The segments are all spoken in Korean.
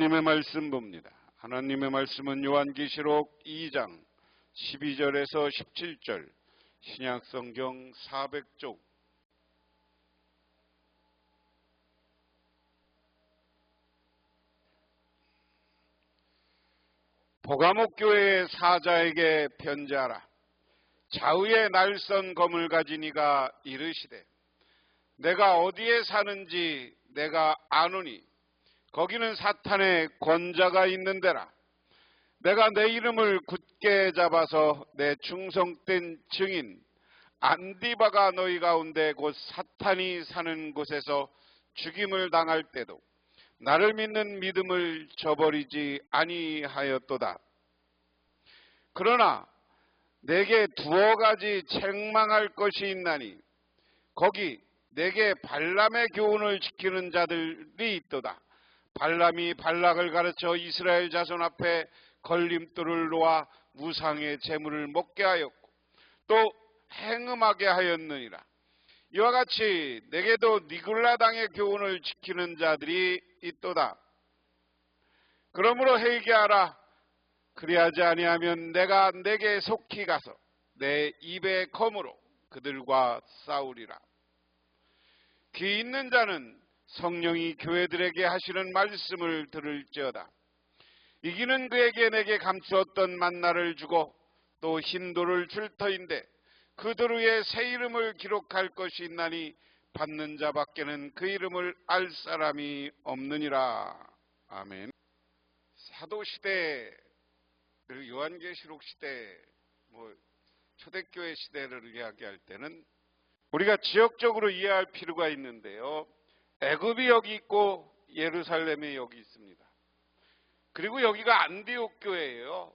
하나님의 말씀 봅니다. 하나님의 말씀은 요한계시록 2장 12절에서 17절, 신약성경 400쪽. 보가목 교회의 사자에게 편지하라. 좌우에 날선 검을 가진 이가 이르시되, 내가 어디에 사는지 내가 아노니 거기는 사탄의 권자가 있는 데라. 내가 내 이름을 굳게 잡아서 내 충성된 증인 안디바가 너희 가운데 곧 사탄이 사는 곳에서 죽임을 당할 때도 나를 믿는 믿음을 저버리지 아니하였도다. 그러나 내게 두어 가지 책망할 것이 있나니 거기 내게 발람의 교훈을 지키는 자들이 있도다. 발람이 발락을 가르쳐 이스라엘 자손 앞에 걸림돌을 놓아 우상의 재물을 먹게 하였고 또 행음하게 하였느니라. 이와 같이 내게도 니굴라당의 교훈을 지키는 자들이 있도다. 그러므로 회개하라. 그리하지 아니하면 내가 내게 속히 가서 내 입의 검으로 그들과 싸우리라. 귀 있는 자는 성령이 교회들에게 하시는 말씀을 들을지어다. 이기는 그에게 내게 감추었던 만나를 주고 또 흰돌을 줄 터인데 그 돌 위에 새 이름을 기록할 것이 있나니 받는 자밖에는 그 이름을 알 사람이 없느니라. 아멘. 사도시대, 그리고 요한계시록 시대, 초대교회 시대를 이야기할 때는 우리가 지역적으로 이해할 필요가 있는데요. 애굽이 여기 있고 예루살렘이 여기 있습니다. 그리고 여기가 안디옥 교회예요.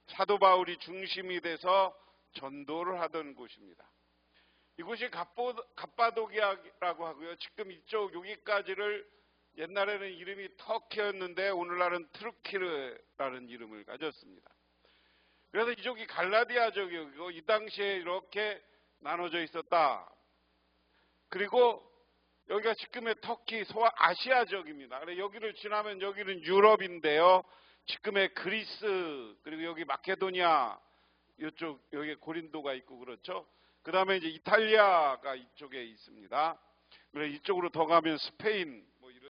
사도 바울이 중심이 돼서 전도를 하던 곳입니다. 이곳이 갑바도기아라고 하고요. 지금 이쪽 여기까지를 옛날에는 이름이 터키였는데 오늘날은 트루키르라는 이름을 가졌습니다. 그래서 이쪽이 갈라디아 지역이고 이 당시에 이렇게 나눠져 있었다. 그리고 여기가 지금의 터키 소아시아 지역입니다. 그래서 여기를 지나면 여기는 유럽인데요. 지금의 그리스, 그리고 여기 마케도니아, 이쪽 여기 고린도가 있고 그렇죠. 그 다음에 이제 이탈리아가 이쪽에 있습니다. 그래서 이쪽으로 더 가면 스페인 이런.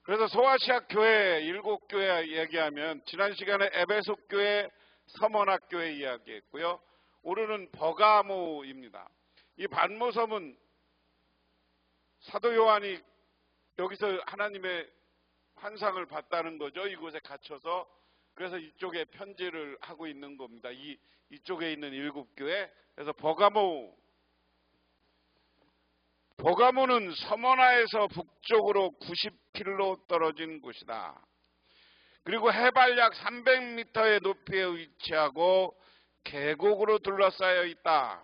그래서 소아시아 교회 7교회 얘기하면 지난 시간에 에베소 교회, 서머나 교회 이야기했고요. 오늘은 버가모입니다. 이 반모섬은 사도 요한이 여기서 하나님의 환상을 봤다는 거죠. 이곳에 갇혀서. 그래서 이쪽에 편지를 하고 있는 겁니다. 이쪽에 있는 7교회. 그래서 버가모는 서머나에서 북쪽으로 90km 떨어진 곳이다. 그리고 해발 약 300m의 높이에 위치하고 계곡으로 둘러싸여 있다.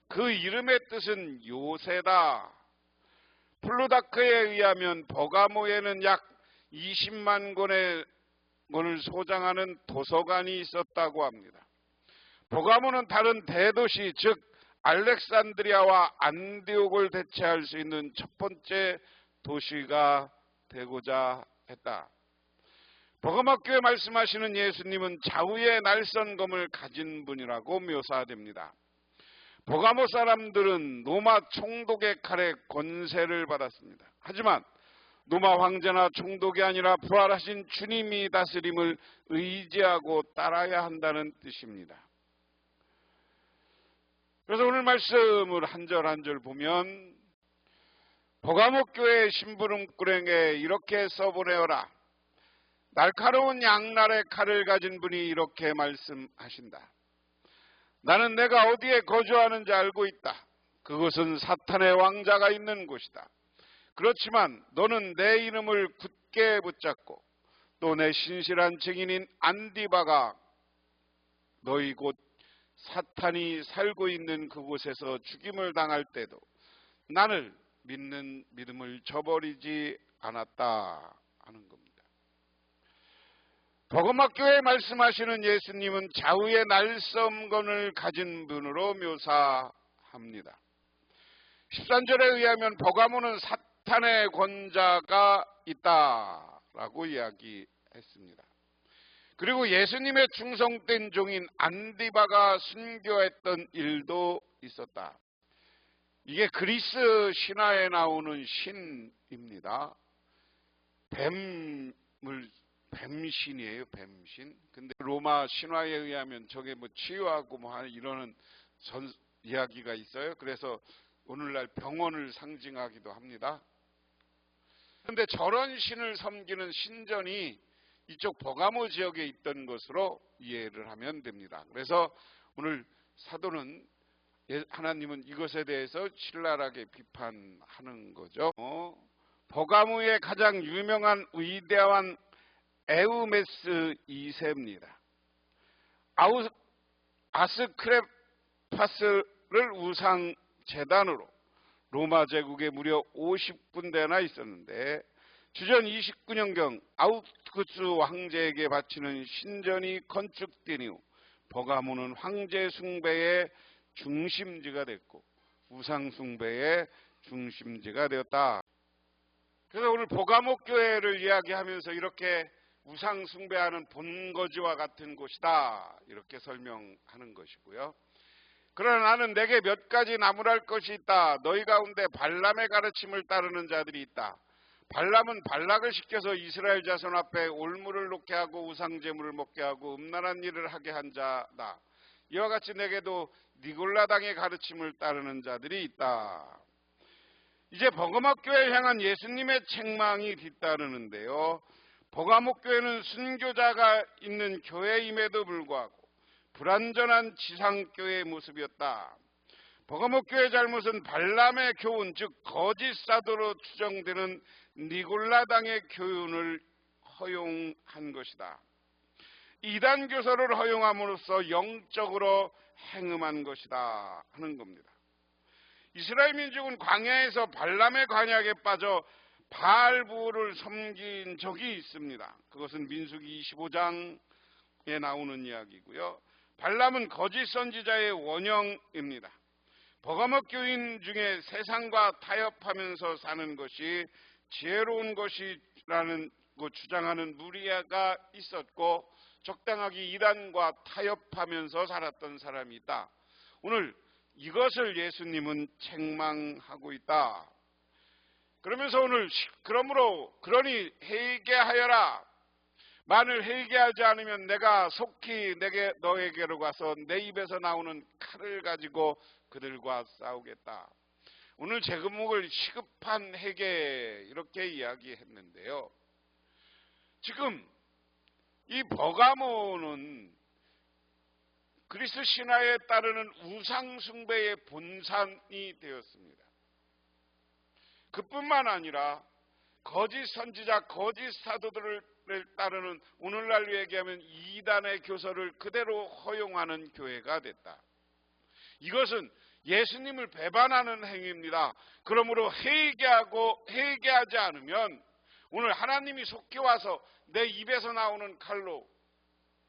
그 이름의 뜻은 요새다. 플루다크에 의하면 버가모에는 약 20만 권의 권을 소장하는 도서관이 있었다고 합니다. 버가모는 다른 대도시, 즉 알렉산드리아와 안디옥을 대체할 수 있는 첫 번째 도시가 되고자 했다. 버가모 교회 말씀하시는 예수님은 좌우에 날선검을 가진 분이라고 묘사됩니다. 버가모 사람들은 로마 총독의 칼에 권세를 받았습니다. 하지만 로마 황제나 총독이 아니라 부활하신 주님이 다스림을 의지하고 따라야 한다는 뜻입니다. 그래서 오늘 말씀을 한 절 한 절 보면 버가모 교회 심부름꾼에게 이렇게 써보내어라. 날카로운 양날의 칼을 가진 분이 이렇게 말씀하신다. 나는 내가 어디에 거주하는지 알고 있다. 그곳은 사탄의 왕자가 있는 곳이다. 그렇지만 너는 내 이름을 굳게 붙잡고 또 내 신실한 증인인 안디바가 너희 곳 사탄이 살고 있는 그곳에서 죽임을 당할 때도 나를 믿는 믿음을 저버리지 않았다 하는 겁니다. 버가모 교회에 말씀하시는 예수님은 좌우에 날선검을 가진 분으로 묘사합니다. 13절에 의하면 버가모는 사탄의 권자가 있다 라고 이야기했습니다. 그리고 예수님의 충성된 종인 안디바가 순교했던 일도 있었다. 이게 그리스 신화에 나오는 신입니다. 뱀신이에요, 뱀신. 근데 로마 신화에 의하면 저게 뭐 치유하고 뭐 이러는 이야기가 있어요. 그래서 오늘날 병원을 상징하기도 합니다. 그런데 저런 신을 섬기는 신전이 이쪽 버가모 지역에 있던 것으로 이해를 하면 됩니다. 그래서 오늘 사도는 하나님은 이것에 대해서 신랄하게 비판하는 거죠. 버가모의 가장 유명한 위대한 에우메스 2세입니다. 아스크레파스를 우상 재단으로 로마 제국에 무려 50군데나 있었는데 주전 29년경 아우구스 황제에게 바치는 신전이 건축된 이후 버가모는 황제 숭배의 중심지가 됐고 우상 숭배의 중심지가 되었다. 그래서 오늘 버가모 교회를 이야기하면서 이렇게 우상 숭배하는 본거지와 같은 곳이다 이렇게 설명하는 것이고요. 그러나 나는 내게 몇 가지 나무랄 것이 있다. 너희 가운데 발람의 가르침을 따르는 자들이 있다. 발람은 발락을 시켜서 이스라엘 자손 앞에 올무를 놓게 하고 우상제물을 먹게 하고 음란한 일을 하게 한 자다. 이와 같이 내게도 니골라당의 가르침을 따르는 자들이 있다. 이제 버가모 교회를 향한 예수님의 책망이 뒤따르는데요. 버가모 교회는 순교자가 있는 교회임에도 불구하고 불완전한 지상교회의 모습이었다. 버가모 교회의 잘못은 발람의 교훈, 즉 거짓 사도로 추정되는 니골라당의 교훈을 허용한 것이다. 이단 교사를 허용함으로써 영적으로 행음한 것이다 하는 겁니다. 이스라엘 민족은 광야에서 발람의 관약에 빠져 바알부를 섬긴 적이 있습니다. 그것은 민수기 25장에 나오는 이야기고요. 발람은 거짓 선지자의 원형입니다. 버가모 교인 중에 세상과 타협하면서 사는 것이 지혜로운 것이라는 주장하는 무리가 있었고 적당하게 이단과 타협하면서 살았던 사람이 있다. 오늘 이것을 예수님은 책망하고 있다. 그러면서 오늘 그러니 회개하여라. 만일 회개하지 않으면 내가 속히 너에게로 가서 내 입에서 나오는 칼을 가지고 그들과 싸우겠다. 오늘 제목을 시급한 회개 이렇게 이야기했는데요. 지금 이 버가모는 그리스 신화에 따르는 우상 숭배의 본산이 되었습니다. 그뿐만 아니라 거짓 선지자, 거짓 사도들을 따르는 오늘날로 얘기하면 이단의 교서를 그대로 허용하는 교회가 됐다. 이것은 예수님을 배반하는 행위입니다. 그러므로 회개하지 않으면 오늘 하나님이 속히 와서 내 입에서 나오는 칼로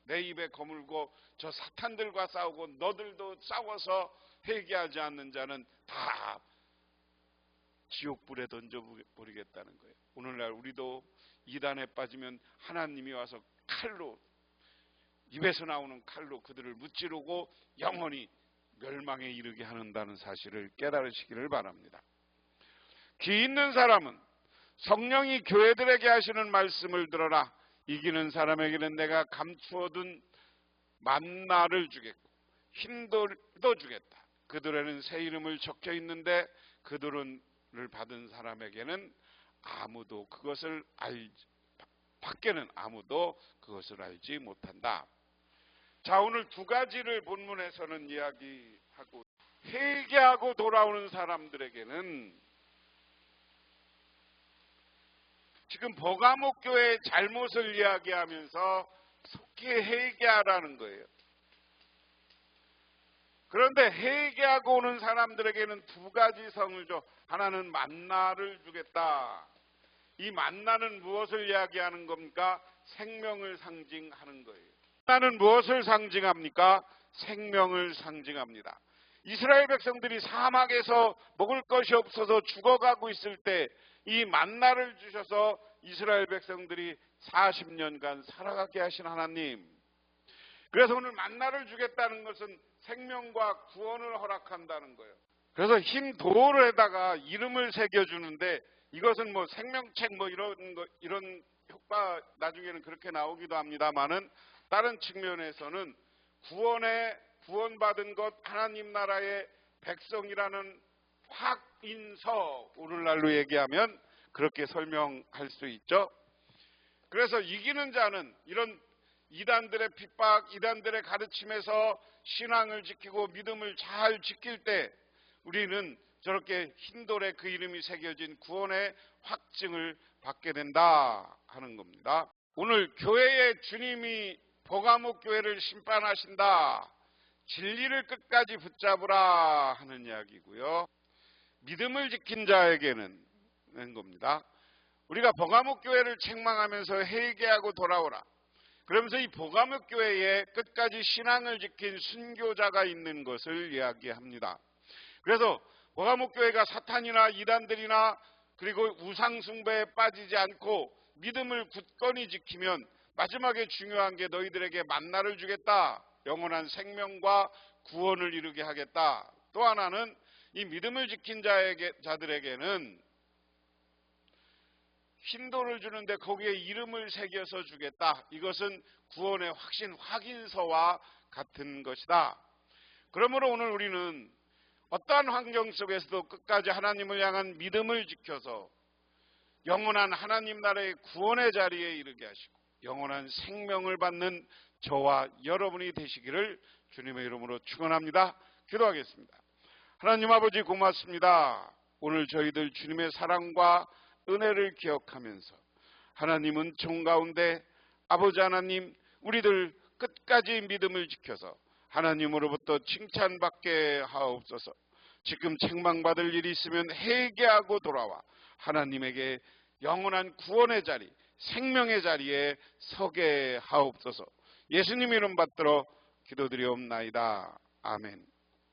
내 입에 거물고 저 사탄들과 싸우고 너들도 싸워서 회개하지 않는 자는 다 지옥불에 던져버리겠다는 거예요. 오늘날 우리도 이단에 빠지면 하나님이 와서 칼로 입에서 나오는 칼로 그들을 무찌르고 영원히 멸망에 이르게 하는다는 사실을 깨달으시기를 바랍니다. 귀 있는 사람은 성령이 교회들에게 하시는 말씀을 들어라. 이기는 사람에게는 내가 감추어둔 만나를 주겠고 흰돌도 주겠다. 그들에는 새 이름을 적혀 있는데 그들을 받은 사람에게는 밖에는 아무도 그것을 알지 못한다. 자, 오늘 두 가지를 본문에서는 이야기하고 회개하고 돌아오는 사람들에게는 지금 버가모 교회의 잘못을 이야기하면서 속히 회개하라는 거예요. 그런데 회개하고 오는 사람들에게는 두 가지 성을 줘. 하나는 만나를 주겠다. 이 만나는 무엇을 이야기하는 겁니까? 생명을 상징하는 거예요. 만나는 무엇을 상징합니까? 생명을 상징합니다. 이스라엘 백성들이 사막에서 먹을 것이 없어서 죽어가고 있을 때 이 만나를 주셔서 이스라엘 백성들이 40년간 살아가게 하신 하나님. 그래서 오늘 만나를 주겠다는 것은 생명과 구원을 허락한다는 거예요. 그래서 흰 돌에다가 이름을 새겨주는데 이것은 뭐 생명책 뭐 이런 효과 나중에는 그렇게 나오기도 합니다만은 다른 측면에서는 구원받은 것 하나님 나라의 백성이라는 확인서, 오늘날로 얘기하면 그렇게 설명할 수 있죠. 그래서 이기는 자는 이런 이단들의 핍박, 이단들의 가르침에서 신앙을 지키고 믿음을 잘 지킬 때 우리는 저렇게 흰돌에 그 이름이 새겨진 구원의 확증을 받게 된다 하는 겁니다. 오늘 교회의 주님이 버가목 교회를 심판하신다. 진리를 끝까지 붙잡으라 하는 이야기고요. 믿음을 지킨 자에게는 는 겁니다. 우리가 버가목 교회를 책망하면서 회개하고 돌아오라. 그러면서 이 버가목 교회에 끝까지 신앙을 지킨 순교자가 있는 것을 이야기합니다. 그래서 버가목 교회가 사탄이나 이단들이나 그리고 우상 숭배에 빠지지 않고 믿음을 굳건히 지키면 마지막에 중요한 게 너희들에게 만나를 주겠다. 영원한 생명과 구원을 이루게 하겠다. 또 하나는 이 믿음을 지킨 자들에게는 흰돌을 주는데 거기에 이름을 새겨서 주겠다. 이것은 구원의 확인서와 같은 것이다. 그러므로 오늘 우리는 어떠한 환경 속에서도 끝까지 하나님을 향한 믿음을 지켜서 영원한 하나님 나라의 구원의 자리에 이르게 하시고 영원한 생명을 받는 저와 여러분이 되시기를 주님의 이름으로 축원합니다. 기도하겠습니다. 하나님 아버지 고맙습니다. 오늘 저희들 주님의 사랑과 은혜를 기억하면서 하나님은 종 가운데 아버지 하나님 우리들 끝까지 믿음을 지켜서 하나님으로부터 칭찬받게 하옵소서. 지금 책망받을 일이 있으면 회개하고 돌아와 하나님에게 영원한 구원의 자리, 생명의 자리에 서게 하옵소서. 예수님 이름 받들어 기도드리옵나이다. 아멘.